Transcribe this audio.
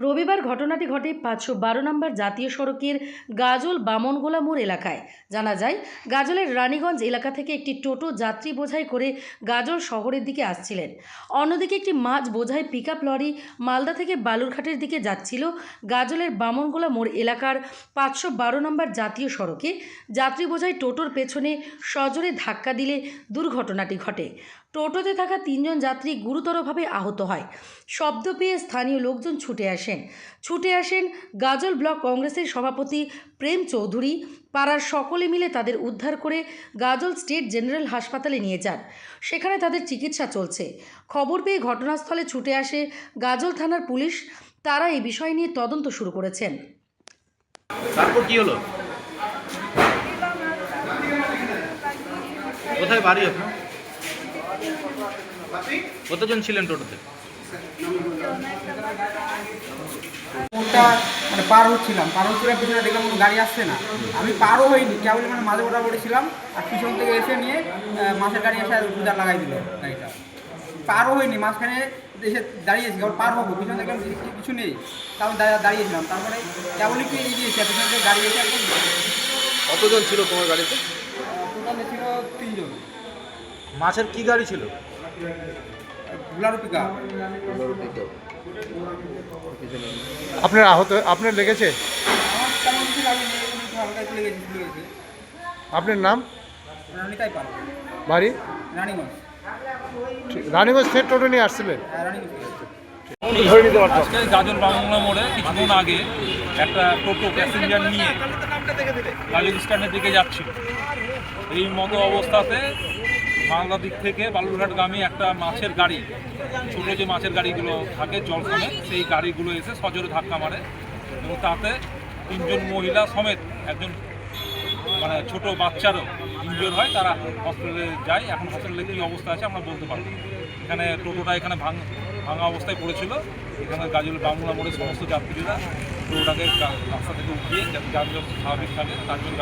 রবিবার ঘটনাটি ঘটে 512 নম্বর জাতীয় সড়কের গাজল বামনগোলা মোড় এলাকায়। জানা যায়, গাজলের রানীগঞ্জ এলাকা থেকে একটি টোটো যাত্রী বোঝাই করে গাজল শহরের দিকে আসছিলেন। অন্যদিকে একটি মাছ বোঝাই পিকআপ লরি মালদা থেকে বালুরঘাটের দিকে যাচ্ছিল। গাজলের বামনগোলা মোড় এলাকার 512 নম্বর জাতীয় সড়কে যাত্রী বোঝাই টোটোর পেছনে সজোরে ধাক্কা দিলে দুর্ঘটনাটি ঘটে। টোটোতে থাকা 3 জন যাত্রী গুরুতরভাবে আহত হয়। শব্দ পেয়ে স্থানীয় লোকজন ছুটে আসেন গাজল ব্লক কংগ্রেসের সভাপতি প্রেম চৌধুরী। পাড়ার সকলে মিলে তাদের উদ্ধার করে গাজল স্টেট জেনারেল হাসপাতালে নিয়ে যান। সেখানে তাদের চিকিৎসা চলছে। খবর পেয়ে ঘটনাস্থলে ছুটে আসে গাজল থানার পুলিশ। তারা এই বিষয় নিয়ে তদন্ত শুরু করেছেন। তারপর কি হলো? কোথায় বাড়ি আপনার? কতজন ছিলেন টোটোতে? মানে পার হচ্ছিলাম পিছনে দেখলাম কোনো গাড়ি আসছে না। আমি পারও হইনি, কেবল মানে মাঝে মোটামুটি ছিলাম। আর পিছন থেকে এসে নিয়ে মাছের গাড়ি এসে উদার লাগাই দিল গাড়িটা। পারও হয়নি, মাঝখানে এসে দাঁড়িয়েছি, কেবল পার হবো, পিছন দেখলাম কিছু নেই, তারপর দাঁড়িয়েছিলাম। তারপরে কেবলই কি এগিয়েছি, পিছন থেকে গাড়ি এসে একদম। কতজন ছিল তোমার গাড়িতে? টোটালে ছিল 3 জন। মাছের কি গাড়ি ছিল? Bolero pickup. আপনার লেগেছে? আমার তেমন কিছু লাগেনি, হালকা একটু লেগেছে। আপনার নাম? রানিতাই পার, বাড়ি? রানীগঞ্জ। রানীগঞ্জ থেকে টোটো নিয়ে আসছিলেন? রানীগঞ্জ। আজকে গাজল বাংলা মোড়ে কিছুক্ষণ আগে একটা টোটো প্যাসেঞ্জার নিয়ে গাজল স্ট্যান্ডের দিকে যাচ্ছিল। এই মতো অবস্থাতে মালদা দিক থেকে বালুরঘাটগামী একটা মাছের গাড়ি, ছোটো যে মাছের গাড়িগুলো থাকে জলখানে, সেই গাড়িগুলো এসে সজোরে ধাক্কা মারে এবং তাতে 3 জন মহিলা সমেত একজন মানে ছোটো বাচ্চারও ইনজিওর হয়। তারা হসপিটালে যায়। এখন হসপিটালে কী অবস্থা আছে আমরা বলতে পারবো। এখানে টোটোটা এখানে ভাঙা অবস্থায় পড়েছিল। এখানে গাজল বাংলা মোড়ের সমস্ত যাত্রীরা টোটোটাকে রাস্তা থেকে উঠিয়ে যাতে যানজট স্বাভাবিক থাকে তার জন্য